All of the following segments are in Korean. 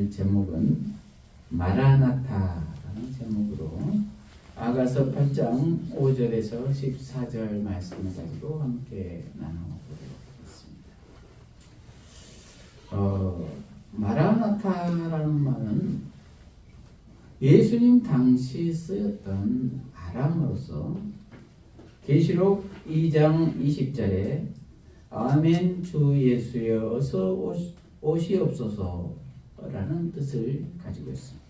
오늘 제목은 마라나타라는 제목으로 아가서 8장 5절에서 14절 말씀을 가지고 함께 나눠보도록 하겠습니다. 마라나타라는 말은 예수님 당시 쓰였던 아람어로서 계시록 2장 20절에 아멘 주 예수여 어서 오시옵소서라는 뜻을 가지고 있습니다.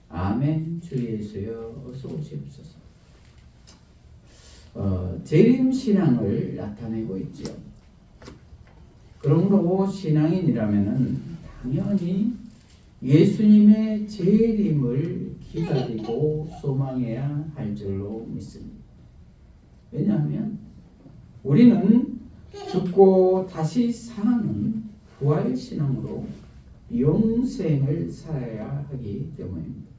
아멘 주 예수여 어서 오시옵소서. 재림 신앙을 나타내고 있죠. 그러므로 신앙인이라면은 당연히 예수님의 재림을 기다리고 소망해야 할 줄로 믿습니다. 왜냐하면 우리는 죽고 다시 사는 부활신앙으로 영생을 살아야 하기 때문입니다.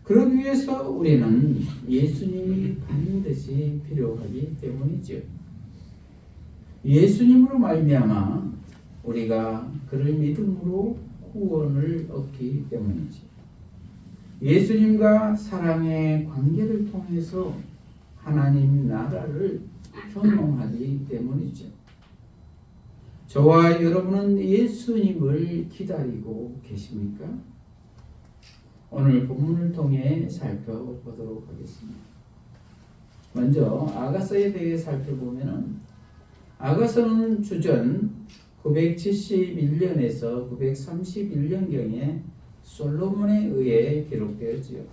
그러기 위해서 우리는 예수님이 반드시 필요하기 때문이죠. 예수님으로 말미암아 우리가 그를 믿음으로 구원을 얻기 때문이죠. 예수님과 사랑의 관계를 통해서 하나님 나라를 현몽하기 때문이죠. 저와 여러분은 예수님을 기다리고 계십니까? 오늘 본문을 통해 살펴보도록 하겠습니다. 먼저 아가서에 대해 살펴보면 아가서는 주전 971년에서 931년경에 솔로몬에 의해 기록되었지요.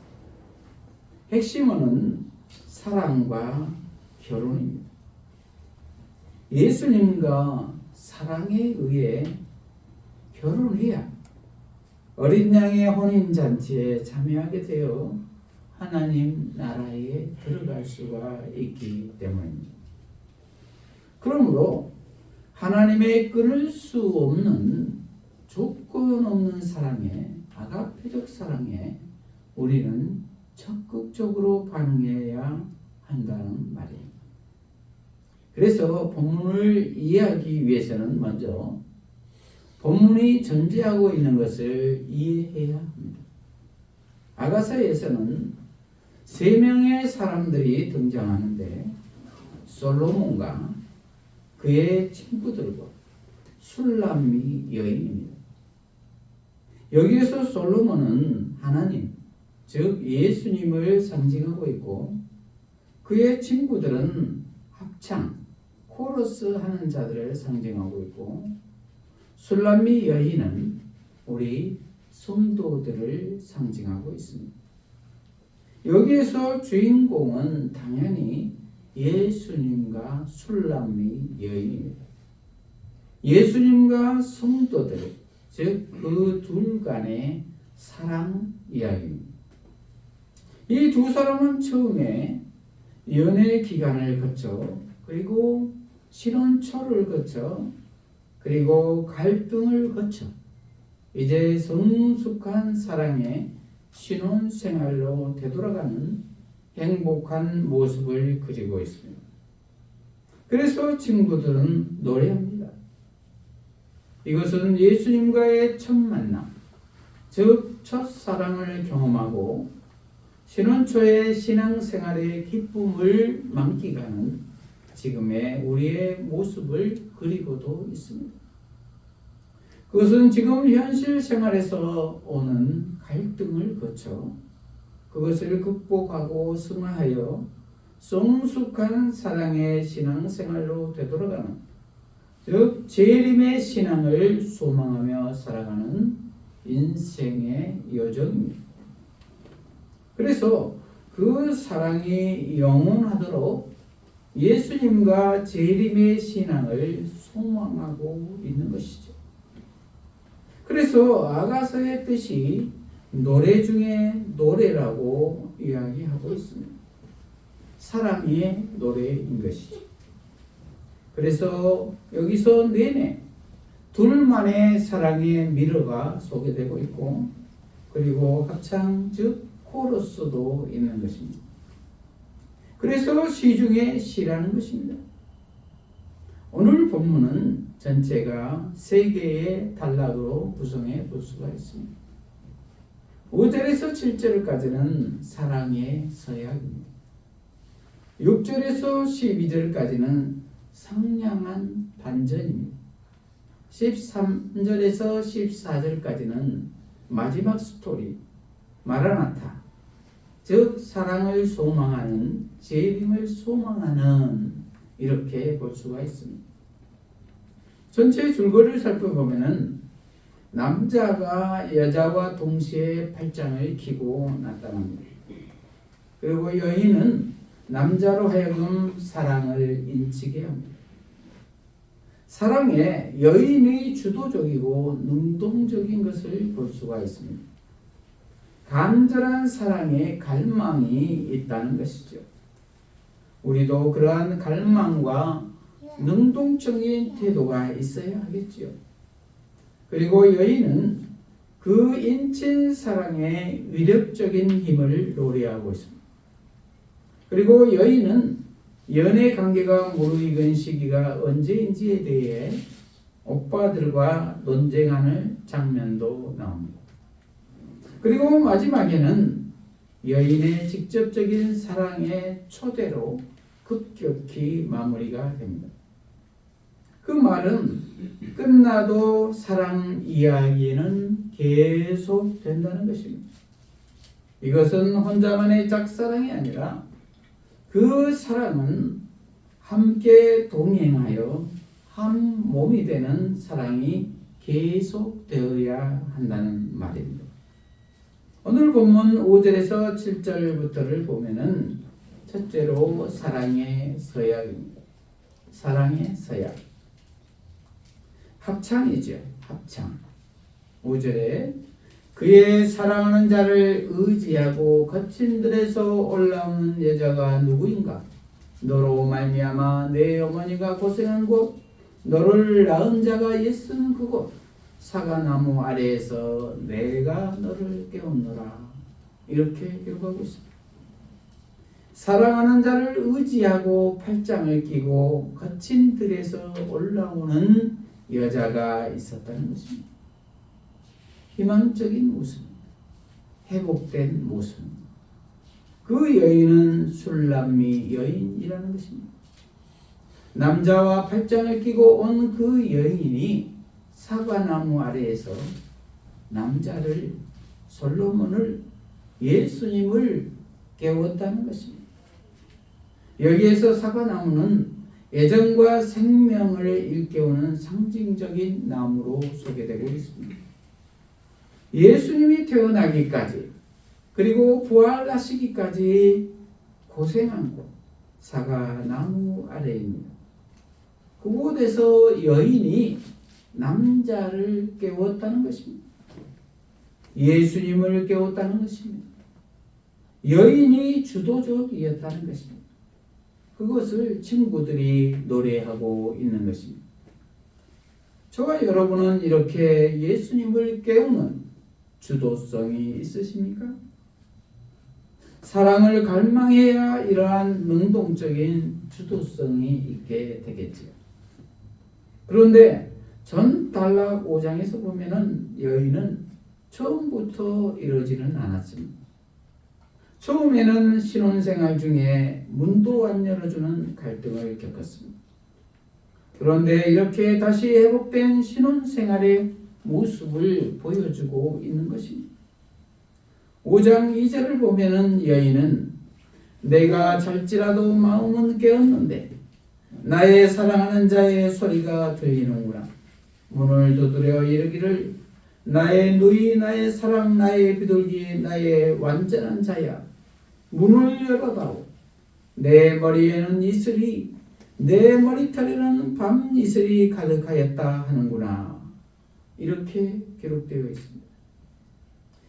핵심은 사랑과 결혼입니다. 예수님과 사랑에 의해 결혼해야 어린 양의 혼인잔치에 참여하게 되어 하나님 나라에 들어갈 수가 있기 때문입니다. 그러므로 하나님의 끊을 수 없는 조건 없는 사랑에 아가페적 사랑에 우리는 적극적으로 반응해야 한다는 말이에요. 그래서 본문을 이해하기 위해서는 먼저 본문이 전제하고 있는 것을 이해해야 합니다. 아가서에서는 3명의 사람들이 등장하는데 솔로몬과 그의 친구들과 술람미 여인입니다. 여기에서 솔로몬은 하나님, 즉 예수님을 상징하고 있고 그의 친구들은 합창, 코러스 하는 자들을 상징하고 있고 술람미 여인은 우리 성도들을 상징하고 있습니다. 여기에서 주인공은 당연히 예수님과 술람미 여인입니다. 예수님과 성도들, 즉 그 둘 간의 사랑 이야기입니다. 이 두 사람은 처음에 연애 기간을 거쳐 그리고 신혼초를 거쳐 그리고 갈등을 거쳐 이제 성숙한 사랑의 신혼생활로 되돌아가는 행복한 모습을 그리고 있습니다. 그래서 친구들은 노래합니다. 이것은 예수님과의 첫 만남, 즉 첫사랑을 경험하고 신혼초의 신앙생활의 기쁨을 만끽하는 지금의 우리의 모습을 그리고도 있습니다. 그것은 지금 현실 생활에서 오는 갈등을 거쳐 그것을 극복하고 승화하여 성숙한 사랑의 신앙생활로 되돌아가는, 즉 재림의 신앙을 소망하며 살아가는 인생의 여정입니다. 그래서 그 사랑이 영원하도록 예수님과 재림의 신앙을 소망하고 있는 것이죠. 그래서 아가서의 뜻이 노래 중에 노래라고 이야기하고 있습니다. 사랑의 노래인 것이죠. 그래서 여기서 내내 둘만의 사랑의 미러가 소개되고 있고 그리고 합창 즉 코러스도 있는 것입니다. 그래서 시중에 시라는 것입니다. 오늘 본문은 전체가 세 개의 단락으로 구성해 볼 수가 있습니다. 5절에서 7절까지는 사랑의 서약입니다. 6절에서 12절까지는 상냥한 반전입니다. 13절에서 14절까지는 마지막 스토리, 마라나타, 즉 사랑을 소망하는, 재림을 소망하는, 이렇게 볼 수가 있습니다. 전체 줄거리를 살펴보면은 남자가 여자와 동시에 팔짱을 끼고 나타납니다. 그리고 여인은 남자로 하여금 사랑을 인치게 합니다. 사랑에 여인이 주도적이고 능동적인 것을 볼 수가 있습니다. 간절한 사랑에 갈망이 있다는 것이죠. 우리도 그러한 갈망과 능동적인 태도가 있어야 하겠지요. 그리고 여인은 그 인친 사랑의 위력적인 힘을 노래하고 있습니다. 그리고 여인은 연애 관계가 무르익은 시기가 언제인지에 대해 오빠들과 논쟁하는 장면도 나옵니다. 그리고 마지막에는 여인의 직접적인 사랑의 초대로 급격히 마무리가 됩니다. 그 말은 끝나도 사랑 이야기는 계속 된다는 것입니다. 이것은 혼자만의 짝사랑이 아니라 그 사랑은 함께 동행하여 한 몸이 되는 사랑이 계속되어야 한다는 말입니다. 오늘 본문 5절에서 7절부터를 보면은 첫째로 사랑의 서약입니다. 사랑의 서약. 합창이죠. 합창. 5절에 그의 사랑하는 자를 의지하고 거친 들에서 올라오는 여자가 누구인가? 너로 말미암아 내 어머니가 고생한 곳, 너를 낳은 자가 애쓰는 그곳, 사과나무 아래에서 내가 너를 깨웠노라. 이렇게 기록하고 있습니다. 사랑하는 자를 의지하고 팔짱을 끼고 거친 들에서 올라오는 여자가 있었다는 것입니다. 희망적인 모습, 회복된 모습. 그 여인은 술람미 여인이라는 것입니다. 남자와 팔짱을 끼고 온 그 여인이 사과나무 아래에서 남자를, 솔로몬을, 예수님을 깨웠다는 것입니다. 여기에서 사과나무는 애정과 생명을 일깨우는 상징적인 나무로 소개되고 있습니다. 예수님이 태어나기까지 그리고 부활하시기까지 고생한 곳, 사과나무 아래입니다. 그곳에서 여인이 남자를 깨웠다는 것입니다. 예수님을 깨웠다는 것입니다. 여인이 주도적이었다는 것입니다. 그것을 친구들이 노래하고 있는 것입니다. 저와 여러분은 이렇게 예수님을 깨우는 주도성이 있으십니까? 사랑을 갈망해야 이러한 능동적인 주도성이 있게 되겠지요. 그런데 전 단락 5장에서 보면은 여인은 처음부터 이러지는 않았습니다. 처음에는 신혼생활 중에 문도 안 열어주는 갈등을 겪었습니다. 그런데 이렇게 다시 회복된 신혼생활의 모습을 보여주고 있는 것입니다. 5장 2절을 보면은 여인은 내가 잘지라도 마음은 깨었는데 나의 사랑하는 자의 소리가 들리는구나. 문을 두드려 이르기를 나의 누이, 나의 사랑, 나의 비둘기, 나의 완전한 자야. 문을 열어다오. 내 머리에는 이슬이, 내 머리털에는 밤 이슬이 가득하였다 하는구나. 이렇게 기록되어 있습니다.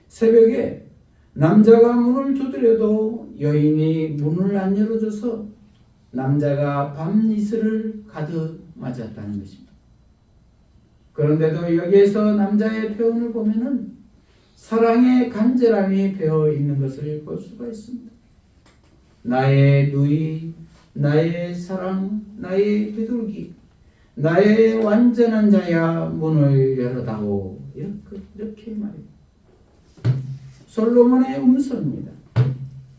새벽에 남자가 문을 두드려도 여인이 문을 안 열어줘서 남자가 밤 이슬을 가득 맞았다는 것입니다. 그런데도 여기에서 남자의 표현을 보면은 사랑의 간절함이 배어 있는 것을 볼 수가 있습니다. 나의 누이, 나의 사랑, 나의 비둘기, 나의 완전한 자야 문을 열어다오. 이렇게 말해요. 솔로몬의 음성입니다.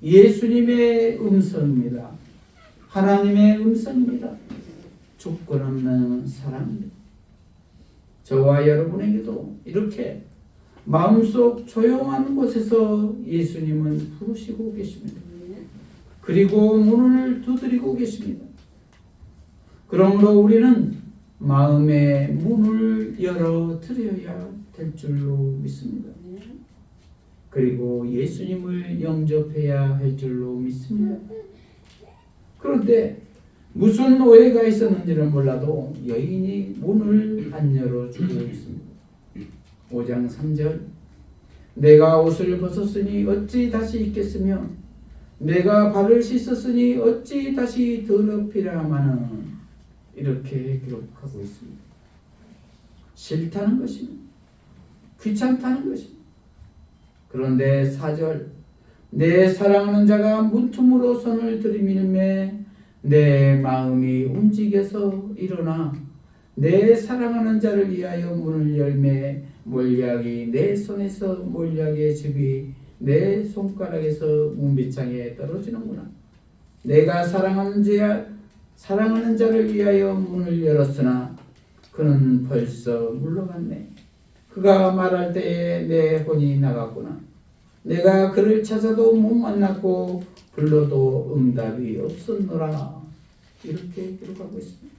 예수님의 음성입니다. 하나님의 음성입니다. 조건 없는 사랑입니다. 저와 여러분에게도 이렇게 마음속 조용한 곳에서 예수님은 부르시고 계십니다. 그리고 문을 두드리고 계십니다. 그러므로 우리는 마음의 문을 열어드려야 될 줄로 믿습니다. 그리고 예수님을 영접해야 할 줄로 믿습니다. 그런데 무슨 오해가 있었는지는 몰라도 여인이 문을 안 열어주고 있습니다. 5장 3절 내가 옷을 벗었으니 어찌 다시 입겠으며 내가 발을 씻었으니 어찌 다시 더럽히라마는 이렇게 기록하고 있습니다. 싫다는 것입니다. 귀찮다는 것입니다. 그런데 4절 내 사랑하는 자가 문틈으로 손을 들이밀매 내 마음이 움직여서 일어나 내 사랑하는 자를 위하여 문을 열매 몰약이 내 손에서 몰약의 즙이 내 손가락에서 문빗장에 떨어지는구나. 내가 사랑하는 자를 위하여 문을 열었으나 그는 벌써 물러갔네. 그가 말할 때에 내 혼이 나갔구나. 내가 그를 찾아도 못 만났고 불러도 응답이 없었노라. 이렇게 기록하고 있습니다.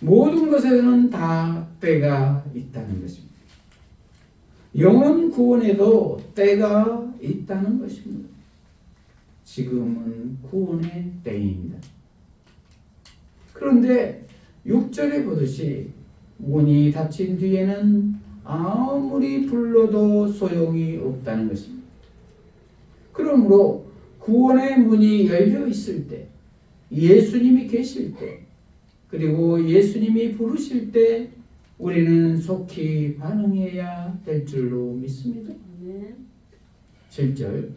모든 것에는 다 때가 있다는 것입니다. 영혼 구원에도 때가 있다는 것입니다. 지금은 구원의 때입니다. 그런데 6절에 보듯이 문이 닫힌 뒤에는 아무리 불러도 소용이 없다는 것입니다. 그러므로 구원의 문이 열려 있을 때, 예수님이 계실 때, 그리고 예수님이 부르실 때 우리는 속히 반응해야 될 줄로 믿습니다. 7절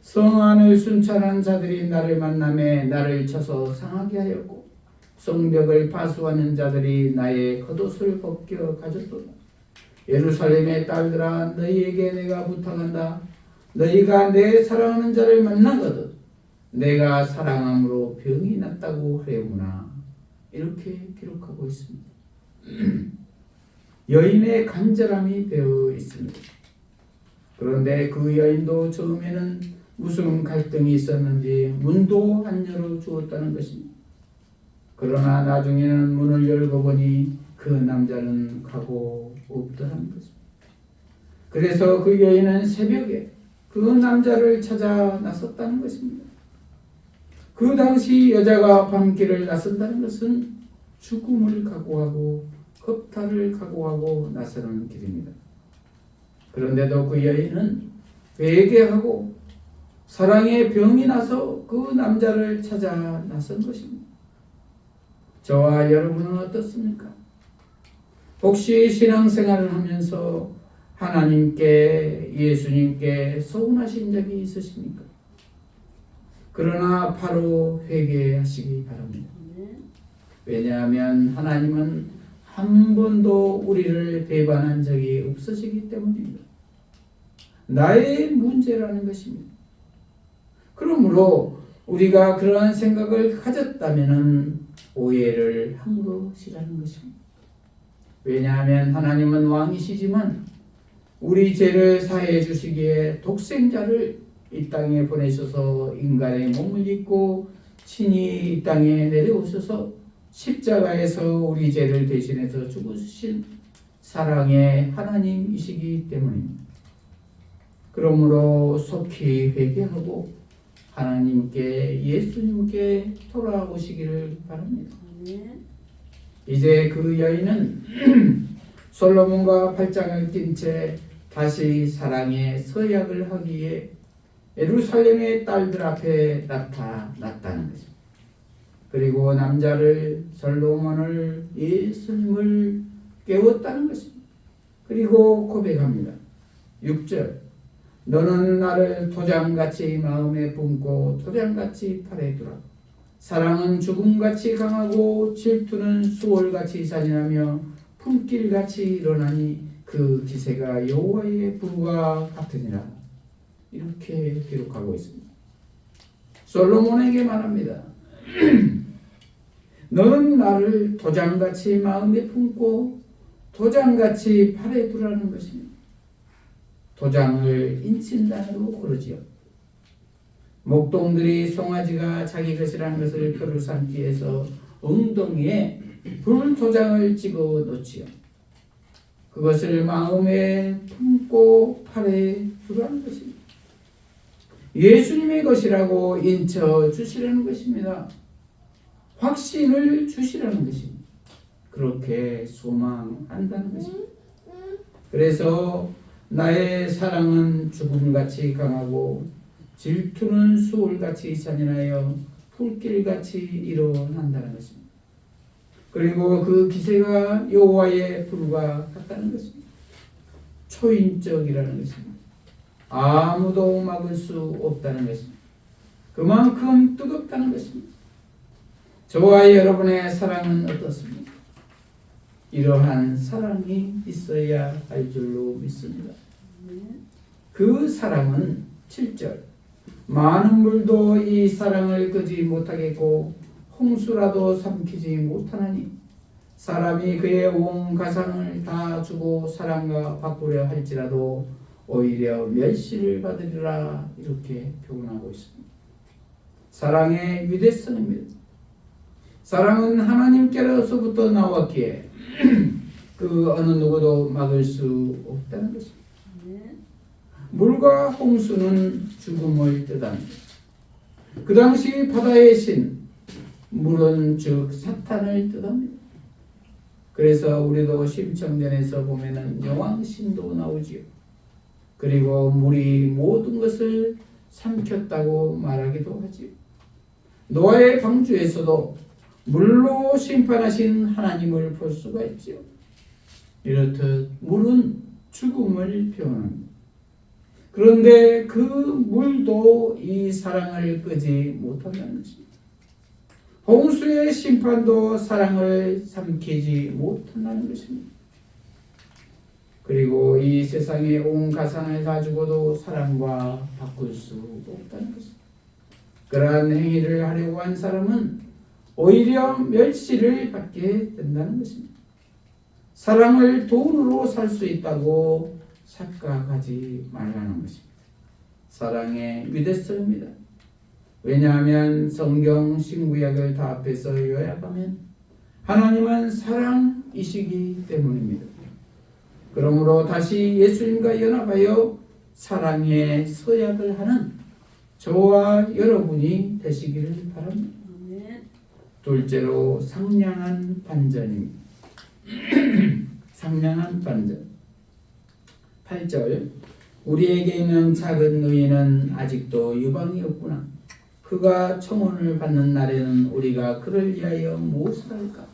성 안을 순찰한 자들이 나를 만나매 나를 쳐서 상하게 하였고 성벽을 파수하는 자들이 나의 겉옷을 벗겨 가졌도다. 예루살렘의 딸들아 너희에게 내가 부탁한다. 너희가 내 사랑하는 자를 만나거든 내가 사랑함으로 병이 낫다고 하려무나. 이렇게 기록하고 있습니다. 여인의 간절함이 배어 있습니다. 그런데 그 여인도 처음에는 무슨 갈등이 있었는지 문도 안 열어주었다는 것입니다. 그러나 나중에는 문을 열고 보니 그 남자는 가고 없더라는 것입니다. 그래서 그 여인은 새벽에 그 남자를 찾아 나섰다는 것입니다. 그 당시 여자가 밤길을 나선다는 것은 죽음을 각오하고 겁탈을 각오하고 나서는 길입니다. 그런데도 그 여인은 회개하고 사랑의 병이 나서 그 남자를 찾아 나선 것입니다. 저와 여러분은 어떻습니까? 혹시 신앙생활을 하면서 하나님께 예수님께 서운하신 적이 있으십니까? 그러나 바로 회개하시기 바랍니다. 왜냐하면 하나님은 한 번도 우리를 배반한 적이 없으시기 때문입니다. 나의 문제라는 것입니다. 그러므로 우리가 그러한 생각을 가졌다면 오해를 한 것이라는 것입니다. 왜냐하면 하나님은 왕이시지만 우리 죄를 사해 주시기에 독생자를 이 땅에 보내셔서 인간의 몸을 입고 친히 이 땅에 내려오셔서 십자가에서 우리 죄를 대신해서 죽으신 사랑의 하나님이시기 때문입니다. 그러므로 속히 회개하고 하나님께 예수님께 돌아오시기를 바랍니다. 이제 그 여인은 솔로몬과 팔짱을 낀 채 다시 사랑의 서약을 하기에 예루살렘의 딸들 앞에 나타났다는 것입니다. 그리고 남자를 솔로몬을 예수님을 깨웠다는 것입니다. 그리고 고백합니다. 6절 너는 나를 도장같이 마음에 품고 도장같이 팔에 두라. 사랑은 죽음같이 강하고 질투는 수월같이 잔인하며 품길같이 일어나니 그 기세가 여호와의 불과 같으니라. 이렇게 기록하고 있습니다. 솔로몬에게 말합니다. 너는 나를 도장같이 마음에 품고 도장같이 팔에 두라는 것입니다. 도장을 인친단으로 고르지요. 목동들이 송아지가 자기 것이라는 것을 표를 삼기 위해서 엉덩이에 불도장을 찍어 놓지요. 그것을 마음에 품고 팔에 두라는 것입니다. 예수님의 것이라고 인쳐 주시라는 것입니다. 확신을 주시라는 것입니다. 그렇게 소망한다는 것입니다. 그래서 나의 사랑은 죽음같이 강하고 질투는 수월같이 잔인하여 불길같이 일어난다는 것입니다. 그리고 그 기세가 여호와의 불과 같다는 것입니다. 초인적이라는 것입니다. 아무도 막을 수 없다는 것입니다. 그만큼 뜨겁다는 것입니다. 저와 여러분의 사랑은 어떻습니까? 이러한 사랑이 있어야 할 줄로 믿습니다. 그 사랑은 7절 많은 물도 이 사랑을 끄지 못하겠고 홍수라도 삼키지 못하나니 사람이 그의 온 가상을 다 주고 사랑과 바꾸려 할지라도 오히려 멸시를 받으리라. 이렇게 표현하고 있습니다. 사랑의 유대성입니다. 사랑은 하나님께로서부터 나왔기에 그 어느 누구도 막을 수 없다는 것입니다. 물과 홍수는 죽음을 뜻합니다. 그 당시 바다의 신 물은 즉 사탄을 뜻합니다. 그래서 우리도 심청전에서 보면은 여왕신도 나오지요. 그리고 물이 모든 것을 삼켰다고 말하기도 하지요. 노아의 방주에서도 물로 심판하신 하나님을 볼 수가 있지요. 이렇듯 물은 죽음을 표현합니다. 그런데 그 물도 이 사랑을 끄지 못한다는 것입니다. 홍수의 심판도 사랑을 삼키지 못한다는 것입니다. 그리고 이 세상의 온 가상을 가지고도 사랑과 바꿀 수 없다는 것입니다. 그러한 행위를 하려고 한 사람은 오히려 멸시를 받게 된다는 것입니다. 사랑을 돈으로 살 수 있다고 착각하지 말라는 것입니다. 사랑의 유대성입니다. 왜냐하면 성경 신구약을 다 합해서 요약하면 하나님은 사랑이시기 때문입니다. 그러므로 다시 예수님과 연합하여 사랑의 서약을 하는 저와 여러분이 되시기를 바랍니다. 둘째로 상냥한 반전입니다. 상냥한 반전. 8절 우리에게 있는 작은 너희는 아직도 유방이 없구나. 그가 청혼을 받는 날에는 우리가 그를 위하여 무엇을 할까?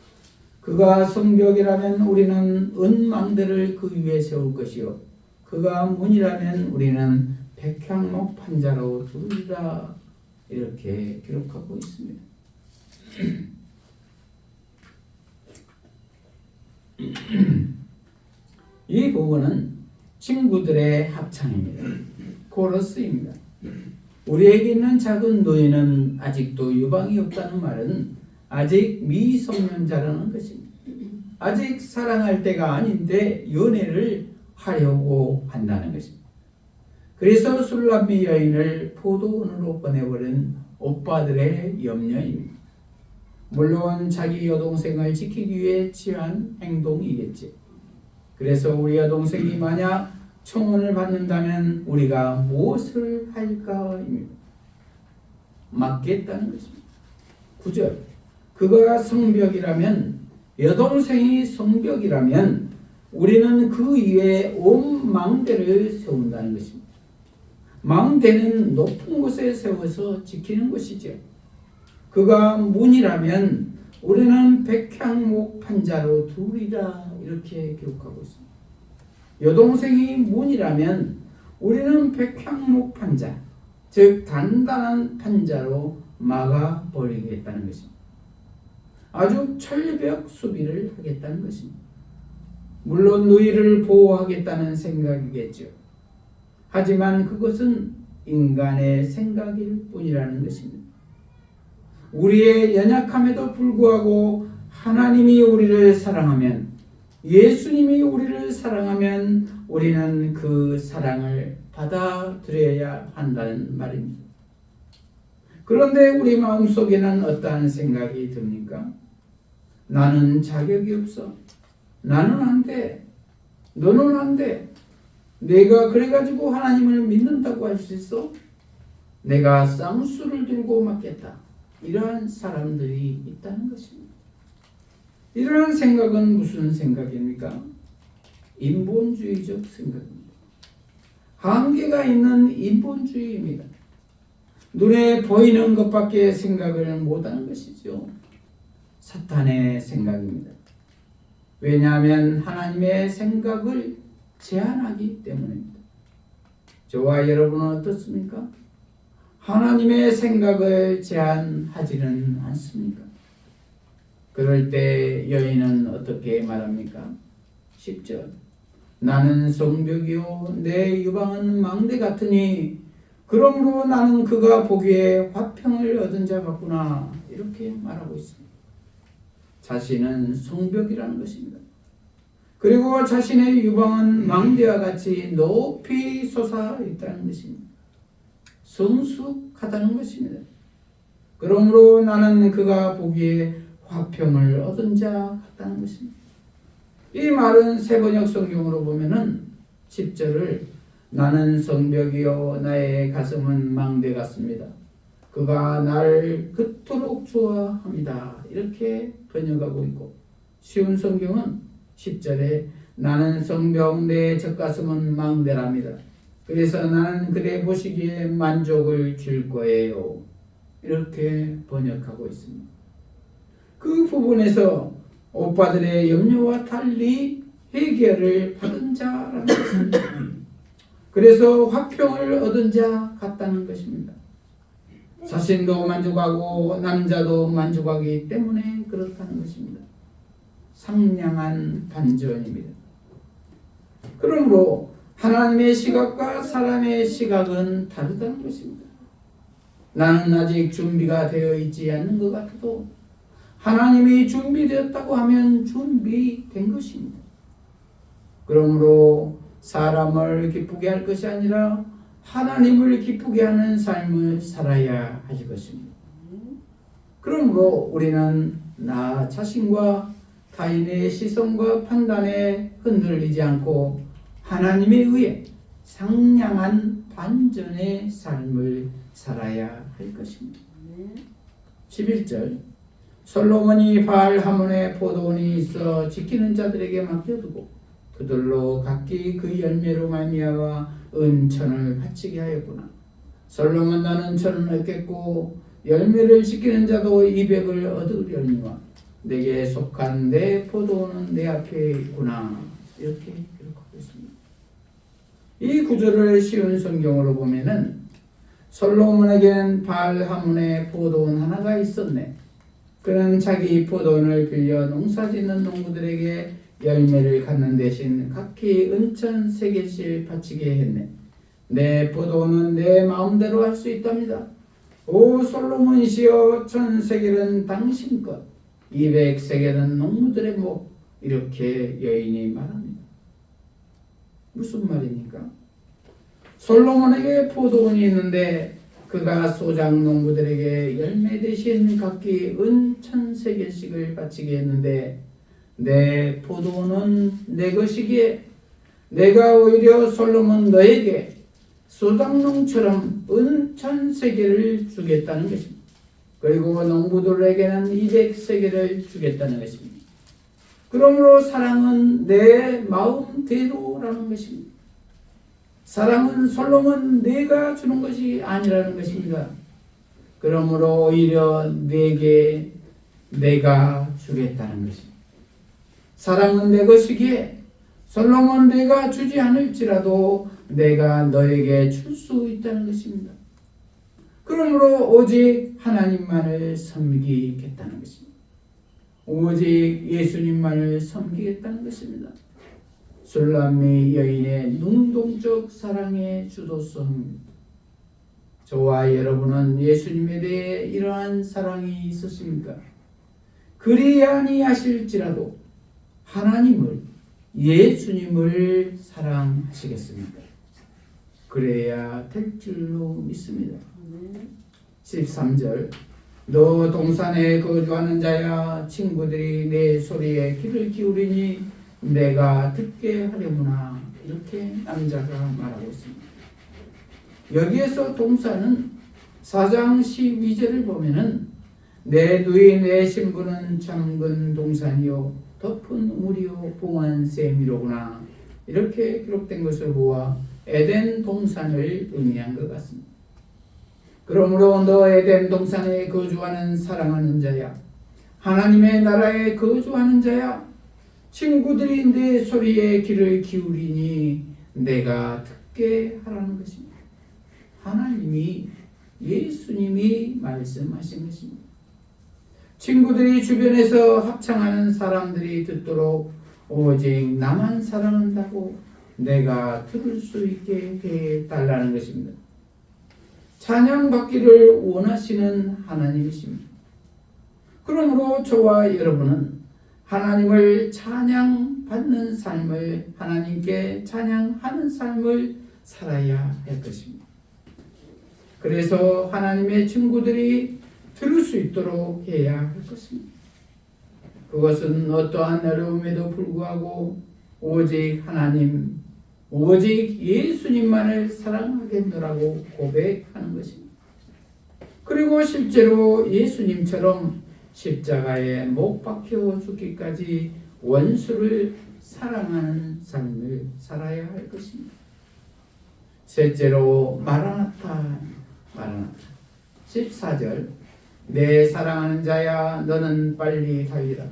그가 성벽이라면 우리는 은망대를 그 위에 세울 것이요 그가 문이라면 우리는 백향목 판자로 두리라. 이렇게 기록하고 있습니다. 이 부분은 친구들의 합창입니다. 코러스입니다. 우리에게 있는 작은 노예는 아직도 유방이 없다는 말은 아직 미성년자라는 것입니다. 아직 사랑할 때가 아닌데 연애를 하려고 한다는 것입니다. 그래서 술람미 여인을 포도원으로 보내버린 오빠들의 염려입니다. 물론 자기 여동생을 지키기 위해 취한 행동이겠지. 그래서 우리 여동생이 만약 청혼을 받는다면 우리가 무엇을 할까입니다. 맡겠다는 것입니다. 9절 그가 성벽이라면 여동생이 성벽이라면 우리는 그 위에 온 망대를 세운다는 것입니다. 망대는 높은 곳에 세워서 지키는 것이죠. 그가 문이라면 우리는 백향목 판자로 두리라. 이렇게 기록하고 있습니다. 여동생이 문이라면 우리는 백향목 판자, 즉 단단한 판자로 막아버리겠다는 것입니다. 아주 철벽 수비를 하겠다는 것입니다. 물론 너희를 보호하겠다는 생각이겠죠. 하지만 그것은 인간의 생각일 뿐이라는 것입니다. 우리의 연약함에도 불구하고 하나님이 우리를 사랑하면, 예수님이 우리를 사랑하면 우리는 그 사랑을 받아들여야 한다는 말입니다. 그런데 우리 마음속에는 어떠한 생각이 듭니까? 나는 자격이 없어. 나는 안 돼. 너는 안 돼. 내가 그래가지고 하나님을 믿는다고 할 수 있어? 내가 쌍수를 들고 맞겠다. 이러한 사람들이 있다는 것입니다. 이러한 생각은 무슨 생각입니까? 인본주의적 생각입니다. 한계가 있는 인본주의입니다. 눈에 보이는 것밖에 생각을 못하는 것이죠. 사탄의 생각입니다. 왜냐하면 하나님의 생각을 제한하기 때문입니다. 저와 여러분은 어떻습니까? 하나님의 생각을 제한하지는 않습니까? 그럴 때 여인은 어떻게 말합니까? 10절 나는 성벽이요 내 유방은 망대 같으니 그러므로 나는 그가 보기에 화평을 얻은 자 같구나 이렇게 말하고 있습니다. 자신은 성벽이라는 것입니다. 그리고 자신의 유방은 망대와 같이 높이 솟아 있다는 것입니다. 성숙하다는 것입니다. 그러므로 나는 그가 보기에 화평을 얻은 자 같다는 것입니다. 이 말은 세번역 성경으로 보면은 10절을 나는 성벽이요 나의 가슴은 망대 같습니다. 그가 나를 그토록 좋아합니다. 이렇게 번역하고 있고 쉬운 성경은 10절에 나는 성벽 내 젖가슴은 망대랍니다. 그래서 나는 그대 보시기에 만족을 줄 거예요. 이렇게 번역하고 있습니다. 그 부분에서 오빠들의 염려와 달리 해결을 받은 자라는 것입니다. 그래서 화평을 얻은 자 같다는 것입니다. 자신도 만족하고 남자도 만족하기 때문에 그렇다는 것입니다. 상냥한 반전입니다. 그러므로 하나님의 시각과 사람의 시각은 다르다는 것입니다. 나는 아직 준비가 되어 있지 않는 것 같아도 하나님이 준비되었다고 하면 준비된 것입니다. 그러므로 사람을 기쁘게 할 것이 아니라 하나님을 기쁘게 하는 삶을 살아야 할 것입니다. 그러므로 우리는 나 자신과 타인의 시선과 판단에 흔들리지 않고 하나님에 의해 상냥한 반전의 삶을 살아야 할 것입니다. 11절 솔로몬이 바알 하몬의 포도원이 있어 지키는 자들에게 맡겨두고 그들로 각기 그 열매로 말미암아 은천을 바치게 하였구나. 솔로몬 나는 천을 얻겠고 열매를 지키는 자도 200을 얻으려니와 내게 속한 내 포도원은 내 앞에 있구나. 이렇게 기록하고 있습니다. 이 구절을 쉬운 성경으로 보면은 솔로몬에게는 바알 하몬의 포도원 하나가 있었네. 그는 자기 포도원을 빌려 농사짓는 농부들에게 열매를 갖는 대신 각기 은천 3개씩 바치게 했네. 내 포도원은 내 마음대로 할 수 있답니다. 오 솔로몬이시여 1000세겔은 당신 것 200세겔은 농부들의 목. 이렇게 여인이 말합니다. 무슨 말입니까? 솔로몬에게 포도원이 있는데 그가 소작 농부들에게 열매 대신 각기 은 1000세겔씩을 바치게 했는데 내 포도원은 내 것이기에 내가 오히려 솔로몬 너에게 소작농처럼 은 1000세겔을 주겠다는 것입니다. 그리고 농부들에게는 200세겔을 주겠다는 것입니다. 그러므로 사랑은 내 마음대로라는 것입니다. 사랑은 솔로몬 내가 주는 것이 아니라는 것입니다. 그러므로 오히려 내게 내가 주겠다는 것입니다. 사랑은 내 것이기에 솔로몬 내가 주지 않을지라도 내가 너에게 줄 수 있다는 것입니다. 그러므로 오직 하나님만을 섬기겠다는 것입니다. 오직 예수님만을 섬기겠다는 것입니다. 술람미 여인의 능동적 사랑의 주도성. 저와 여러분은 예수님에 대해 이러한 사랑이 있었습니까? 그리 아니하실지라도 하나님을, 예수님을 사랑하시겠습니까? 그래야 될 줄로 믿습니다. 13절 너 동산에 거주하는 자야, 친구들이 내 소리에 귀를 기울이니 내가 듣게 하려무나. 이렇게 남자가 말하고 있습니다. 여기에서 동산은 4장 12절을 보면은 내 누이 내 신부는 잠근 동산이요 덮은 우물이요 봉한 샘이로구나. 이렇게 기록된 것을 보아 에덴 동산을 의미한 것 같습니다. 그러므로 너 에덴 동산에 거주하는 사랑하는 자야, 하나님의 나라에 거주하는 자야, 친구들이 내 소리에 귀를 기울이니 내가 듣게 하라는 것입니다. 하나님이, 예수님이 말씀하신 것입니다. 친구들이 주변에서 합창하는 사람들이 듣도록 오직 나만 사랑한다고 내가 들을 수 있게 해달라는 것입니다. 찬양받기를 원하시는 하나님이십니다. 그러므로 저와 여러분은 하나님을 찬양받는 삶을, 하나님께 찬양하는 삶을 살아야 할 것입니다. 그래서 하나님의 친구들이 들을 수 있도록 해야 할 것입니다. 그것은 어떠한 어려움에도 불구하고 오직 하나님, 오직 예수님만을 사랑하겠노라고 고백하는 것입니다. 그리고 실제로 예수님처럼 십자가에 못 박혀 죽기까지 원수를 사랑하는 삶을 살아야 할 것입니다. 셋째로 마라나타, 마라나타. 14절 내 사랑하는 자야, 너는 빨리 달리라.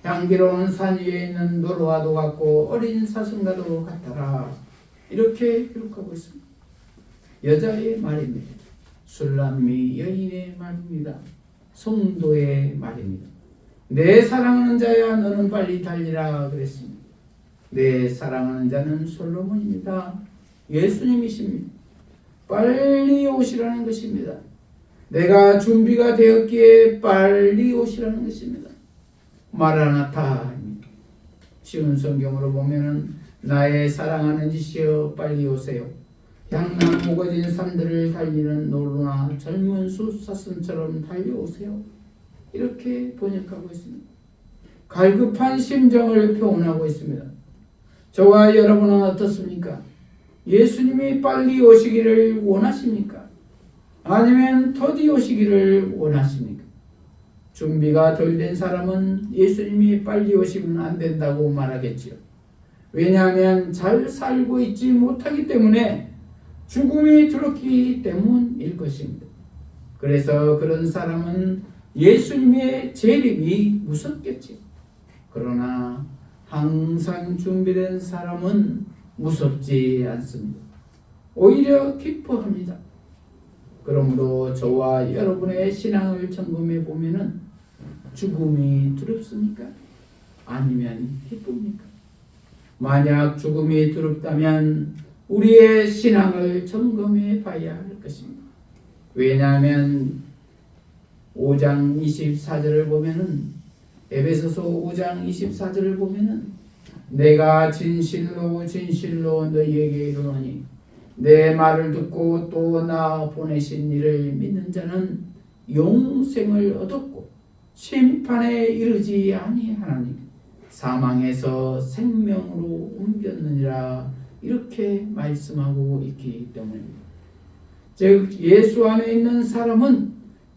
향기로운 산 위에 있는 노루와도 같고 어린 사슴과도 같아라. 이렇게 기록하고 있습니다. 여자의 말입니다. 술람미 여인의 말입니다. 성도의 말입니다. 내 사랑하는 자야, 너는 빨리 달리라 그랬습니다. 내 사랑하는 자는 솔로몬입니다. 예수님이십니다. 빨리 오시라는 것입니다. 내가 준비가 되었기에 빨리 오시라는 것입니다. 마라나타. 쉬운 성경으로 보면은 나의 사랑하는 이시여 빨리 오세요. 향락 무거진 산들을 달리는 노루나 젊은 숫사슴처럼 달려오세요. 이렇게 번역하고 있습니다. 갈급한 심정을 표현하고 있습니다. 저와 여러분은 어떻습니까? 예수님이 빨리 오시기를 원하십니까? 아니면 더디 오시기를 원하십니까? 준비가 덜 된 사람은 예수님이 빨리 오시면 안 된다고 말하겠지요. 왜냐하면 잘 살고 있지 못하기 때문에 죽음이 두렵기 때문일 것입니다. 그래서 그런 사람은 예수님의 재림이 무섭겠지요. 그러나 항상 준비된 사람은 무섭지 않습니다. 오히려 기뻐합니다. 그러므로 저와 여러분의 신앙을 점검해 보면은 죽음이 두렵습니까? 아니면 기쁩니까? 만약 죽음이 두렵다면 우리의 신앙을 점검해 봐야 할 것입니다. 왜냐하면 5장 24절을 보면은, 에베소서 5장 24절을 보면은 내가 진실로 진실로 너희에게 이르노니 내 말을 듣고 또 나 보내신 이를 믿는 자는 영생을 얻었고 심판에 이르지 아니하나니 사망에서 생명으로 옮겼느니라. 이렇게 말씀하고 있기 때문입니다. 즉 예수 안에 있는 사람은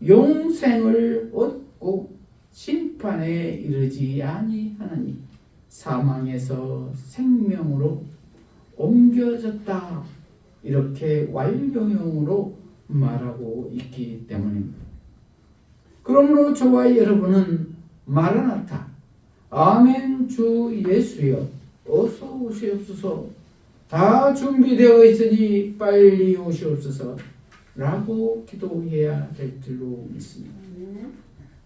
영생을 얻고 심판에 이르지 아니하나니 사망에서 생명으로 옮겨졌다. 이렇게 완료형으로 말하고 있기 때문입니다. 그러므로 저와 여러분은 마라나타, 아멘 주 예수여 어서 오시옵소서, 다 준비되어 있으니 빨리 오시옵소서, 라고 기도해야 될 줄로 믿습니다.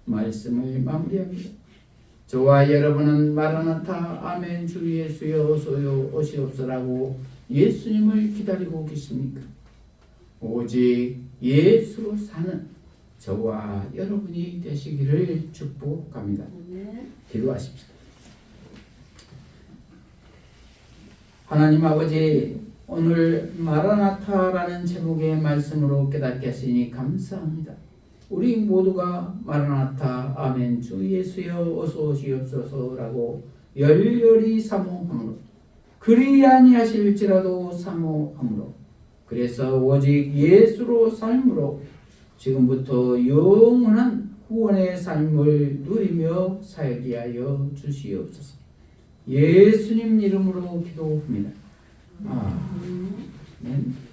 말씀을 마무리합니다. 저와 여러분은 마라나타 아멘 주 예수여 어서요 오시옵소라고 예수님을 기다리고 계십니까? 오직 예수로 사는 저와 여러분이 되시기를 축복합니다. 기도하십시오. 하나님 아버지, 오늘 마라나타라는 제목의 말씀으로 깨닫게 하시니 감사합니다. 우리 모두가 마라나타 아멘 주 예수여 어서 오시옵소서라고 열렬히 사모함으로, 그리 아니하실지라도 사모함으로, 그래서 오직 예수로 삶으로 지금부터 영원한 구원의 삶을 누리며 살게 하여 주시옵소서. 예수님 이름으로 기도합니다. 아멘.